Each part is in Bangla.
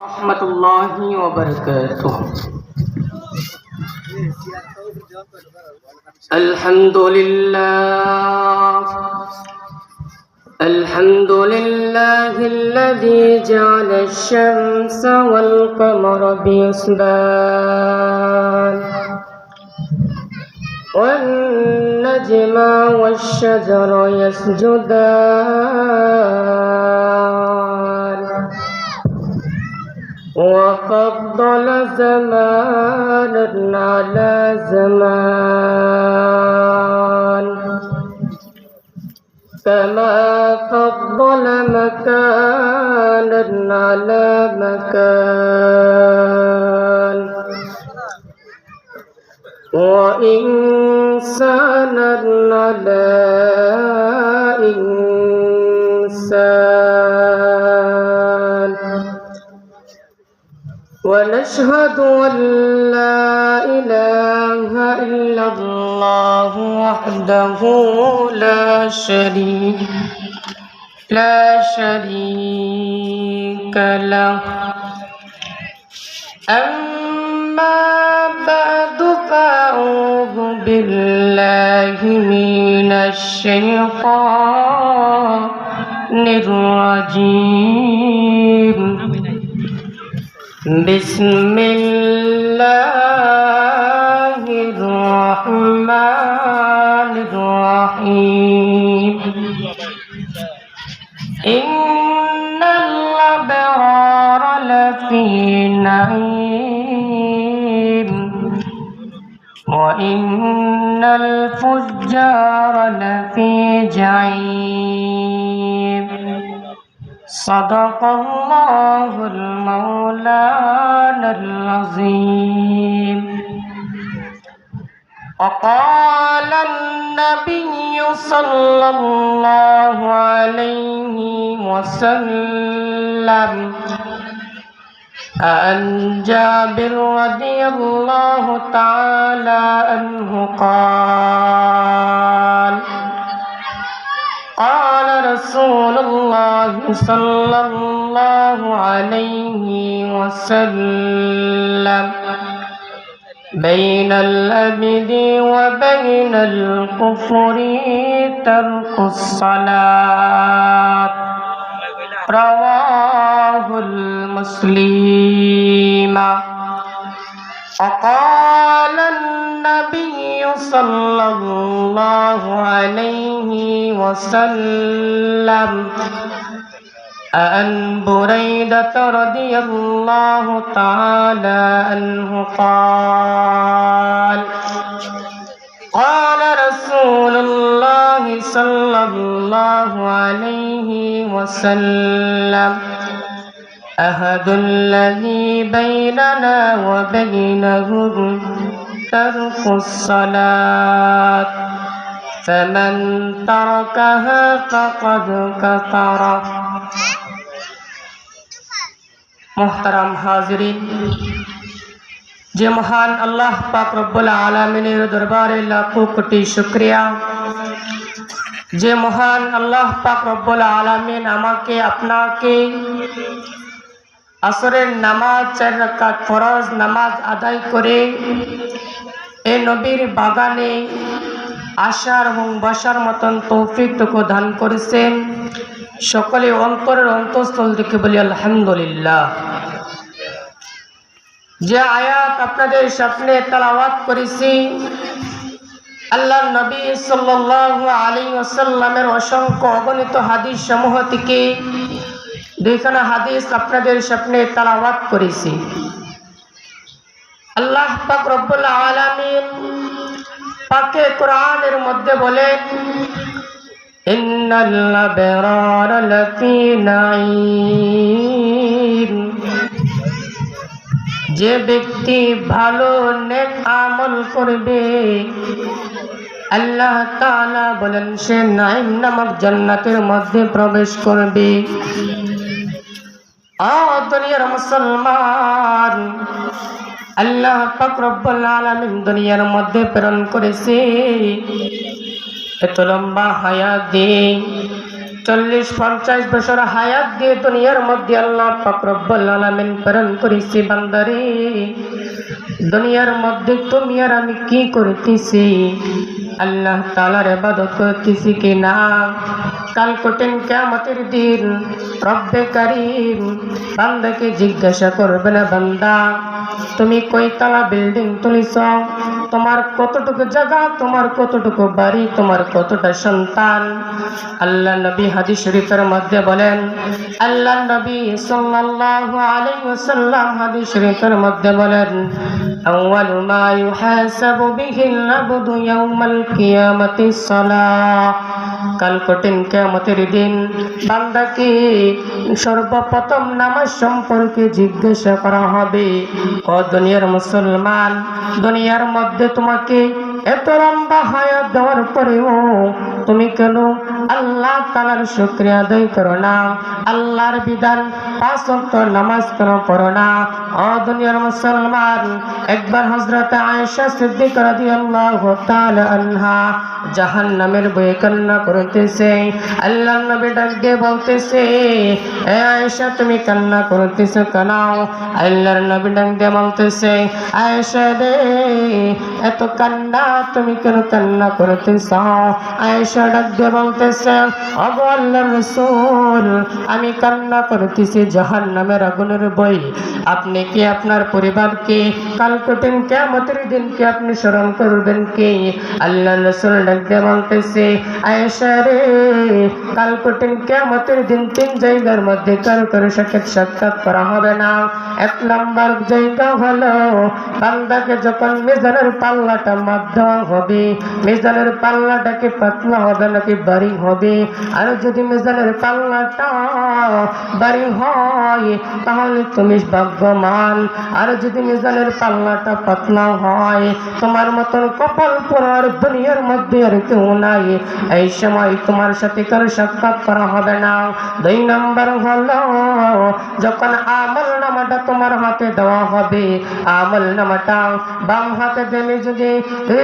ورحمة الله وبركاته. الحمد لله الذي جعل الشمس والقمر بحسبان والنجم والشجر يسجدان وفضل زمانا على زمان كما فضل مكانا على مكان وإنسانا على إنسان ونشهد أن لا إله إلا الله وحده لا شريك له. أما بعد فأعوذ بالله من الشيطان الرجيم. بسم الله الرحمن الرحيم. إن الأبرار لفي نعيم وإن الفجار لفي جحيم. صدق الله المولانا العظيم. وقال النبي صلى الله عليه وسلم عن جابر رضي الله تعالى عنه قال رسول الله صلى الله عليه وسلم بين العبد وبين الكفر ترك الصلاة. رواه المسلم. وقال النبي صلى الله عليه وسلم عن بريدة رضي الله تعالى عنه قال رسول الله صلى الله عليه وسلم أحد الذي بيننا وبينهم ترك الصلاة فمن تركها فقد كفر. মোহতারাম হাজিরিন, যে মহান আল্লাহ পাক রব্বুল আলামিনের দরবারে লাখো কোটি শুকরিয়া, যে মহান আল্লাহ পাক রব্বুল আলামিন আমাকে আপনাকে আসরের নামাজ 4 রাকাত ফরজ নামাজ আদায় করে এই নবীর বাগানে আসার এবং বসার মতন তৌফিকটুকু দান করেছেন। সকলে অন্তরের অন্তঃস্থল থেকে বলি আলহামদুলিল্লাহ। যে আয়াত আপনাদের সামনে তেলাওয়াত করেছি আল্লাহর নবী সাল্লাল্লাহু আলাইহি ওয়াসাল্লামের অসংখ্য অগণিত হাদিস সমূহ থেকে দুইখানা হাদিস আপনাদের সামনে তেলাওয়াত করেছি। আল্লাহ পাক রব্বুল আলামিন পাকে কোরআনের মধ্যে বলেন ইন্নাল আবরারা লাফি নাঈম। যে ব্যক্তি ভালো নেক আমল করবে আল্লাহ তাআলা বলেন সে নাঈম নামক জান্নাতের মধ্যে প্রবেশ করবে। দুনিয়ার মুসলমান, আল্লাহ পাক রব্বুল আলামিন দুনিয়ার মধ্যে প্রেরণ করেছে এত লম্বা হায়াত দিয়ে 40-50 বছর হায়াত দিয়ে দুনিয়ার মধ্যে আল্লাহ পাক রব্বুল আলামিন প্রেরণ করেছি। বান্দারে, দুনিয়ার মধ্যে তুমি আর আমি কি করতেছি? আল্লাহ তাআলার ইবাদত করতেছি কি না? কাল কঠিন কিয়ামতের দিন রব্বে কারীম বান্দাকে জিজ্ঞাসা করবে না, বান্দা তুমি কয়তলা বিল্ডিং তুলিছ? তোমার কতটুকু জায়গা, তোমার কতটুকু বাড়ি, তোমার কতটা সন্তান? আল্লাহ নবী হাদিস শরীফের মধ্যে বলেন, আল্লাহ নবী সাল্লাল্লাহু আলাইহি ওয়াসাল্লাম হাদিস শরীফের মধ্যে বলেন, আউয়ালু মা ইউহাসাবু বিহিল আবদু ইয়াউমাল কিয়ামাতিস সালাহ। কাল কঠিন কিয়ামতের দিন বান্দাকে সর্বপ্রথম নামাজ সম্পর্কে জিজ্ঞাসা করা হবে। ও দুনিয়ার মুসলমান, দুনিয়ার মধ্যে তোমাকে এত লম্বা হায়াত দেওয়ার পরেও তুমি কেন আল্লাহ তাআলার শুকরিয়া আদায় করো না? আল্লাহর বিধান 5 ওয়াক্ত নামাজ কেন পড়ো না? ও দুনিয়ার মুসলমান, একবার হযরত আয়েশা সিদ্দিকা রাদিয়াল্লাহু তাআলা আনহা জাহান্নামের ভয়ে কান্না করতেছে। আল্লাহর নবী ডাক দিয়ে বলতেছে, এ আয়েশা তুমি কান্না করতেছো কেন? আল্লাহর নবী ডাক দিয়ে বলতেছে, আয়েশা রে, এত কান্না তুমি কেন কান্না করতেছ? আয়েশা ডাক দিয়ে বলতেছে, ওগো আল্লাহর রাসূল, আমি কান্না করতেছি জাহান্নামের আগুনের ভয়ে। আপনি কি আপনার পরিবারকে কাল কঠিন কিয়ামতের দিন কি আপনি স্মরণ করবেন কি? আল্লাহর রাসূল ডাক দিয়ে বলতেছে, আয়েশা রে, কাল কঠিন কিয়ামতের দিন 3 জায়গার মধ্যে কারো সাক্ষাৎ করা হবে না। 1 নম্বর জায়গা হলো বান্দাকে যখন মিজানের পাল্লাটা মাপ দেওয়া হবে, মিজানের পাল্লাটা কি পাতলা হবে নাকি ভারী হবে? আর যদি মিজানের পাল্লাটা ভারী হয় তাহলে তুমি ভাগ্যবান, আর যদি মিজানের পাল্লাটা পাতলা হয় তোমার মতন কপাল পোড়ার দুনিয়ার মধ্যে আর কেউ নাই। এই সময় তোমার সাথে কারো সাক্ষাৎ করা হবে না। 2 নম্বর হলো যখন আমল নামাটা তোমার হাতে দেওয়া হবে, আমল নামাটা বাম হাতে দিলে যদি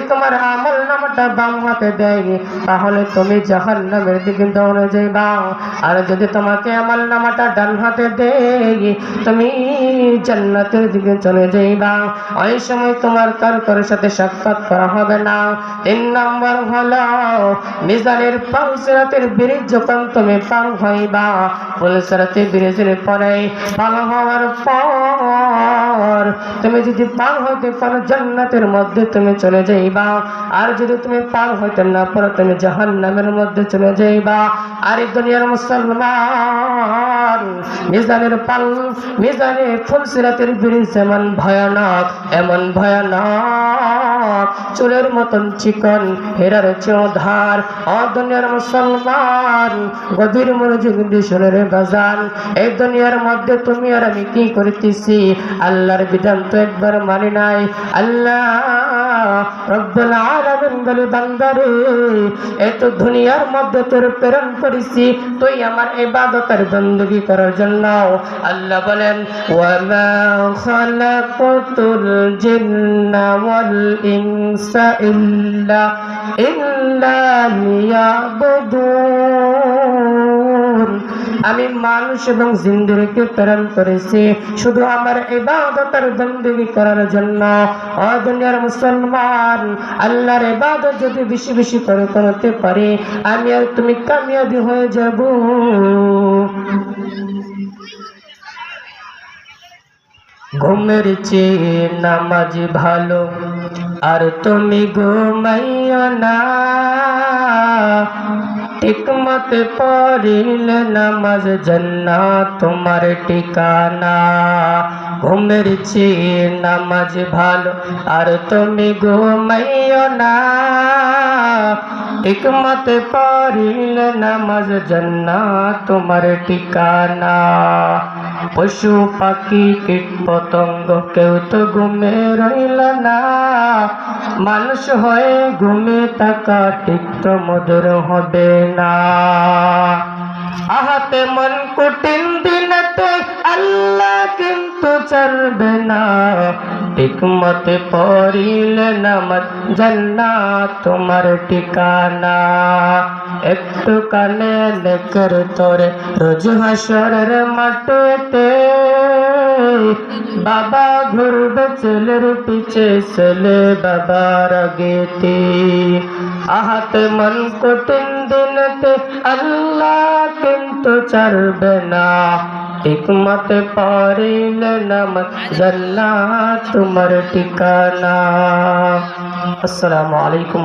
তোমার আমল নামাটা বাম হাতে দেয় তাহলে তুমি জাহান্নামের দিকে দৌড়ে যাইবা। আর যদি তোমাকে আমল নামাটা ডান হাতে দেয় তুমি জান্নাতের দিকে চলে যাইবা। ওই সময় তোমার কারোর সাথে সাক্ষাৎ করা হবে না। 3 নম্বর হলো মিজানের পুলসিরাতের ব্রিজ যখন তুমি পার হইবা, পুলসিরাতের ব্রিজের পরে পার হওয়ার পর তুমি যদি পার হইতে পারো জান্নাতের মধ্যে তুমি চলে যাইবা। আর যদি তুমি পার হইতে না পারো তুমি জাহান্নামের মধ্যে চলে যাইবা। আর এই দুনিয়ার মুসলমান, মিজানের পুলসিরাতের ব্রিজ এমন ভয়ানক, এমন ভয়ানক, চুলের মতন চিকন, হেরার চেয়েও ধার। ও দুনিয়ার মুসলমান, গভীর মনোযোগ দিয়ে শুনে রে বাজান, এই দুনিয়ার মধ্যে তুমি আর আমি কি করতেছি? আল্লাহর বিধান তো একবার মানি নাই। আল্লাহ রব্বুল আলামিন বলে, বান্দারে, এত দুনিয়ার মধ্যে তোর প্রেরণ করেছি তুই আমার ইবাদত আর বندگی করার জন্য। আল্লাহ বলেন, ওয়া মা খালাকতুল জিন্না ওয়াল ইনসা ইল্লা লিয়াবুদুন। আমি মানুষ এবং জিনদেরকে প্রেরণ করেছি শুধু আমার ইবাদত আর বندگی করার জন্য। ও দুনিয়ার মুসলমান, আল্লাহর ইবাদত যদি বেশি বেশি করে করতে পারি আমি আর তুমি কামিয়াবি হয়ে যাব। ঘুমের চেয়ে নামাজ ভালো, আর তুমি ঘুমাইও না। ঠিকমতে পড়িলে নামাজ জান্নাত তোমার ঠিকানা। ঘুমের চেয়ে নামাজ ভালো, আর তুমি ঘুমাইও না। ঠিকমতে পড়িলে নামাজ জান্নাত তোমার ঠিকানা। পশু পাখি কীট পতঙ্গ কেউ তো ঘুমে রইল না। মানুষ হয়ে ঘুমে থাকা ঠিক তো মধুর হবে না। আহাতে মন কঠিন দিনতে আল্লাহ কিন্তু কিন্তু চলবে না, হিকমতে পড়িলে নামাজ জান্নাত তোমার ঠিকানা। একটু কানে নেকের তোরে রোজ হাসরের মাঠেতে, বাবা ঘুরবে ছেলের পিছে, ছেলে বাবার আগেতে। আহাতে মন কঠিন দিনতে আল্লাহ কিন্তু ছাড়বে না, হিকমতে পড়িলে নামাজ জান্নাত তোমার ঠিকানা। আসসালামু আলাইকুম।